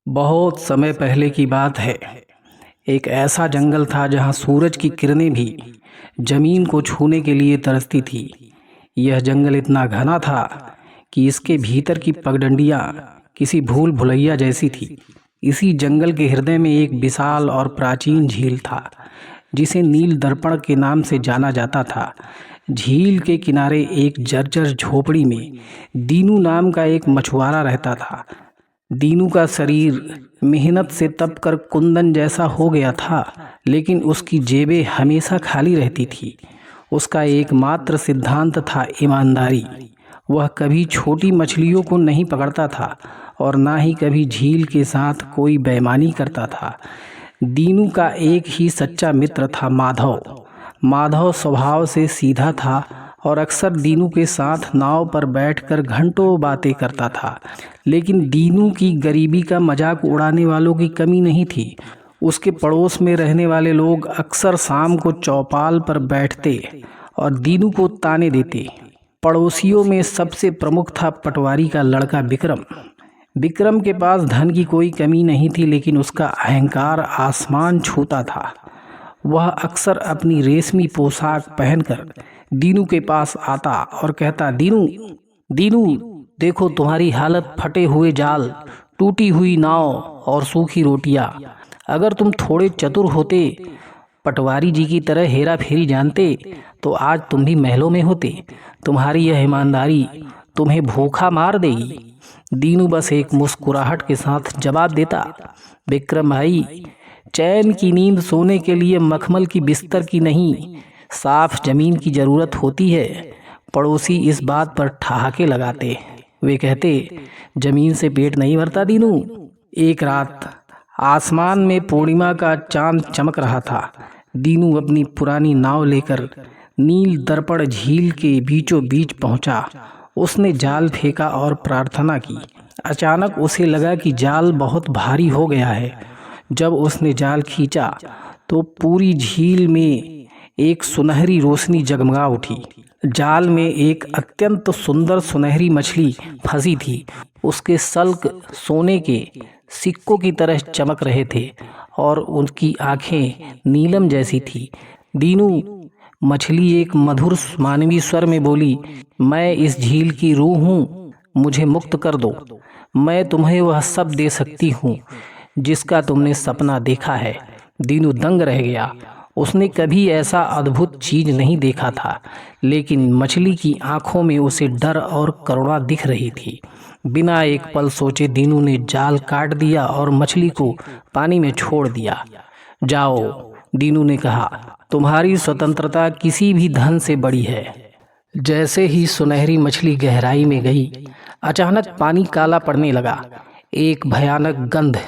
बहुत समय पहले की बात है। एक ऐसा जंगल था जहां सूरज की किरणें भी जमीन को छूने के लिए तरसती थी। यह जंगल इतना घना था कि इसके भीतर की पगडंडियां किसी भूल भुलैया जैसी थी। इसी जंगल के हृदय में एक विशाल और प्राचीन झील था, जिसे नील दर्पण के नाम से जाना जाता था। झील के किनारे एक जर्जर झोपड़ी में दीनू नाम का एक मछुआरा रहता था। दीनू का शरीर मेहनत से तप कर कुंदन जैसा हो गया था, लेकिन उसकी जेबें हमेशा खाली रहती थी। उसका एकमात्र सिद्धांत था ईमानदारी। वह कभी छोटी मछलियों को नहीं पकड़ता था और ना ही कभी झील के साथ कोई बेईमानी करता था। दीनू का एक ही सच्चा मित्र था, माधव। माधव स्वभाव से सीधा था और अक्सर दीनू के साथ नाव पर बैठकर घंटों बातें करता था। लेकिन दीनू की गरीबी का मजाक उड़ाने वालों की कमी नहीं थी। उसके पड़ोस में रहने वाले लोग अक्सर शाम को चौपाल पर बैठते और दीनू को ताने देते। पड़ोसियों में सबसे प्रमुख था पटवारी का लड़का विक्रम। विक्रम के पास धन की कोई कमी नहीं थी, लेकिन उसका अहंकार आसमान छूता था। वह अक्सर अपनी रेशमी पोशाक पहनकर दीनू के पास आता और कहता, दीनू दीनू देखो, तुम्हारी हालत, फटे हुए जाल, टूटी हुई नाव और सूखी रोटियां। अगर तुम थोड़े चतुर होते, पटवारी जी की तरह हेरा फेरी जानते, तो आज तुम भी महलों में होते। तुम्हारी यह ईमानदारी तुम्हें भूखा मार देगी। दीनू बस एक मुस्कुराहट के साथ जवाब देता, विक्रम भाई, चैन की नींद सोने के लिए मखमल की बिस्तर की नहीं, साफ जमीन की जरूरत होती है। पड़ोसी इस बात पर ठहाके लगाते। वे कहते, जमीन से पेट नहीं भरता दीनू। एक रात आसमान में पूर्णिमा का चांद चमक रहा था। दीनू अपनी पुरानी नाव लेकर नील दर्पण झील के बीचों बीच पहुंचा। उसने जाल फेंका और प्रार्थना की। अचानक उसे लगा कि जाल बहुत भारी हो गया है। जब उसने जाल खींचा तो पूरी झील में एक सुनहरी रोशनी जगमगा उठी। जाल में एक अत्यंत सुंदर सुनहरी मछली फंसी थी। उसके सल्क सोने के सिक्कों की तरह चमक रहे थे और उनकी आंखें नीलम जैसी थी। दीनू, मछली एक मधुर मानवीय स्वर में बोली, मैं इस झील की रूह हूँ, मुझे मुक्त कर दो। मैं तुम्हें वह सब दे सकती हूँ जिसका तुमने सपना देखा है। दीनू दंग रह गया। उसने कभी ऐसा अद्भुत चीज नहीं देखा था, लेकिन मछली की आंखों में उसे डर और करुणा दिख रही थी। बिना एक पल सोचे दीनू ने जाल काट दिया और मछली को पानी में छोड़ दिया। जाओ, दीनू ने कहा, तुम्हारी स्वतंत्रता किसी भी धन से बड़ी है। जैसे ही सुनहरी मछली गहराई में गई, अचानक पानी काला पड़ने लगा। एक भयानक गंध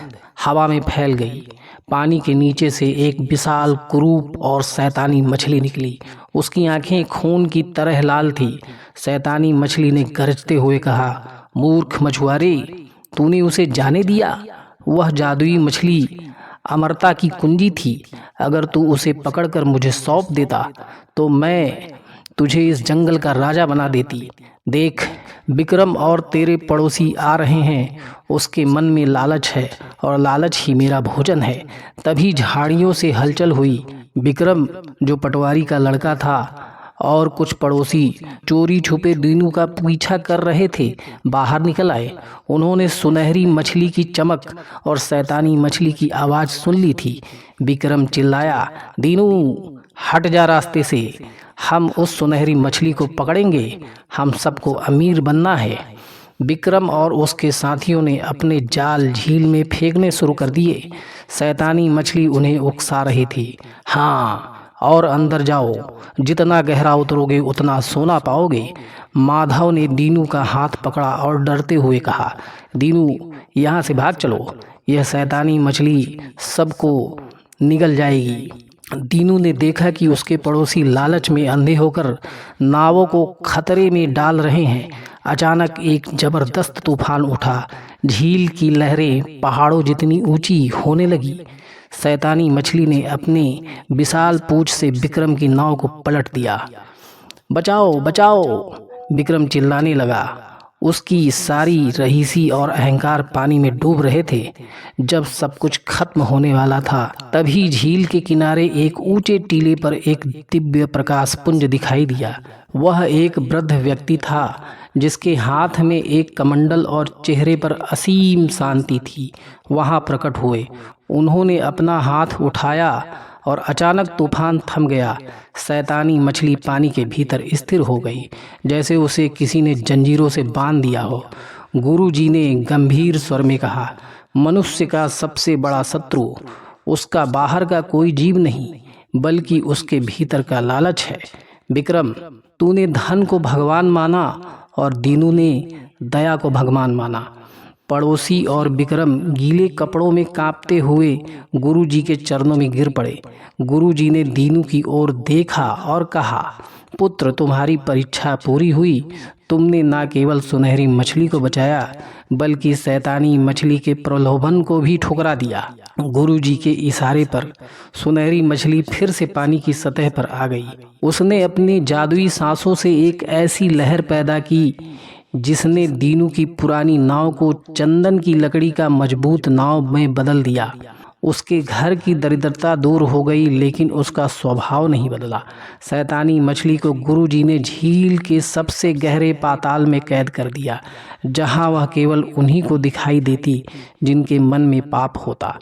हवा में फैल गई। पानी के नीचे से एक विशाल कुरूप और शैतानी मछली निकली। उसकी आंखें खून की तरह लाल थी। शैतानी मछली ने गरजते हुए कहा, मूर्ख मछुआरे, तूने उसे जाने दिया। वह जादुई मछली अमरता की कुंजी थी। अगर तू उसे पकड़कर मुझे सौंप देता तो मैं तुझे इस जंगल का राजा बना देती। देख, विक्रम और तेरे पड़ोसी आ रहे हैं। उसके मन में लालच है और लालच ही मेरा भोजन है। तभी झाड़ियों से हलचल हुई। विक्रम, जो पटवारी का लड़का था, और कुछ पड़ोसी चोरी छुपे दीनू का पीछा कर रहे थे, बाहर निकल आए। उन्होंने सुनहरी मछली की चमक और शैतानी मछली की आवाज़ सुन ली थी। विक्रम चिल्लाया, दीनू हट जा रास्ते से, हम उस सुनहरी मछली को पकड़ेंगे। हम सबको अमीर बनना है। विक्रम और उसके साथियों ने अपने जाल झील में फेंकने शुरू कर दिए। शैतानी मछली उन्हें उकसा रही थी। हाँ, और अंदर जाओ, जितना गहरा उतरोगे उतना सोना पाओगे। माधव ने दीनू का हाथ पकड़ा और डरते हुए कहा, दीनू, यहाँ से भाग चलो, यह शैतानी मछली सबको निगल जाएगी। दीनू ने देखा कि उसके पड़ोसी लालच में अंधे होकर नावों को खतरे में डाल रहे हैं। अचानक एक जबरदस्त तूफान उठा। झील की लहरें पहाड़ों जितनी ऊंची होने लगी। शैतानी मछली ने अपने विशाल पूंछ से विक्रम की नाव को पलट दिया। बचाओ बचाओ, विक्रम चिल्लाने लगा। उसकी सारी रईसी और अहंकार पानी में डूब रहे थे। जब सब कुछ खत्म होने वाला था, तभी झील के किनारे एक ऊंचे टीले पर एक दिव्य प्रकाश पुंज दिखाई दिया। वह एक वृद्ध व्यक्ति था जिसके हाथ में एक कमंडल और चेहरे पर असीम शांति थी। वहां प्रकट हुए। उन्होंने अपना हाथ उठाया और अचानक तूफान थम गया। शैतानी मछली पानी के भीतर स्थिर हो गई, जैसे उसे किसी ने जंजीरों से बांध दिया हो। गुरुजी ने गंभीर स्वर में कहा, मनुष्य का सबसे बड़ा शत्रु उसका बाहर का कोई जीव नहीं, बल्कि उसके भीतर का लालच है। विक्रम, तूने धन को भगवान माना और दीनू ने दया को भगवान माना। पड़ोसी और विक्रम गीले कपड़ों में कांपते हुए गुरुजी के चरणों में गिर पड़े। गुरुजी ने दीनू की ओर देखा और कहा, पुत्र, तुम्हारी परीक्षा पूरी हुई। तुमने न केवल सुनहरी मछली को बचाया, बल्कि शैतानी मछली के प्रलोभन को भी ठुकरा दिया। गुरुजी के इशारे पर सुनहरी मछली फिर से पानी की सतह पर आ गई। उसने अपनी जादुई सांसों से एक ऐसी लहर पैदा की जिसने दीनू की पुरानी नाव को चंदन की लकड़ी का मजबूत नाव में बदल दिया। उसके घर की दरिद्रता दूर हो गई, लेकिन उसका स्वभाव नहीं बदला। शैतानी मछली को गुरुजी ने झील के सबसे गहरे पाताल में कैद कर दिया, जहां वह केवल उन्हीं को दिखाई देती जिनके मन में पाप होता।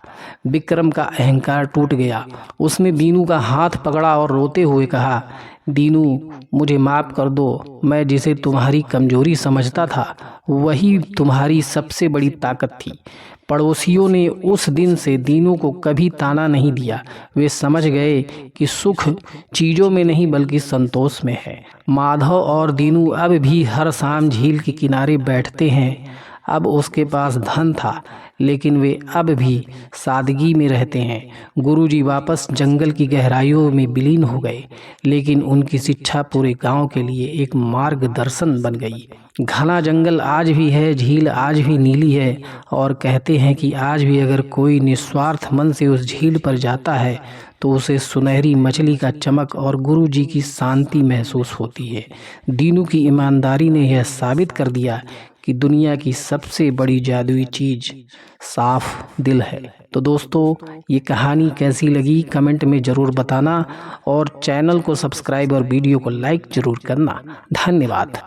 विक्रम का अहंकार टूट गया। उसने दीनू का हाथ पकड़ा और रोते हुए कहा, दीनू, मुझे माफ़ कर दो। मैं जिसे तुम्हारी कमजोरी समझता था, वही तुम्हारी सबसे बड़ी ताकत थी। पड़ोसियों ने उस दिन से दीनू को कभी ताना नहीं दिया। वे समझ गए कि सुख चीज़ों में नहीं, बल्कि संतोष में है। माधव और दीनू अब भी हर शाम झील के किनारे बैठते हैं। अब उसके पास धन था, लेकिन वे अब भी सादगी में रहते हैं। गुरुजी वापस जंगल की गहराइयों में विलीन हो गए, लेकिन उनकी शिक्षा पूरे गांव के लिए एक मार्गदर्शन बन गई। घना जंगल आज भी है, झील आज भी नीली है, और कहते हैं कि आज भी अगर कोई निस्वार्थ मन से उस झील पर जाता है तो उसे सुनहरी मछली का चमक और गुरुजी की शांति महसूस होती है। दीनू की ईमानदारी ने यह साबित कर दिया कि दुनिया की सबसे बड़ी जादुई चीज़ साफ दिल है। तो दोस्तों, ये कहानी कैसी लगी कमेंट में ज़रूर बताना, और चैनल को सब्सक्राइब और वीडियो को लाइक ज़रूर करना। धन्यवाद।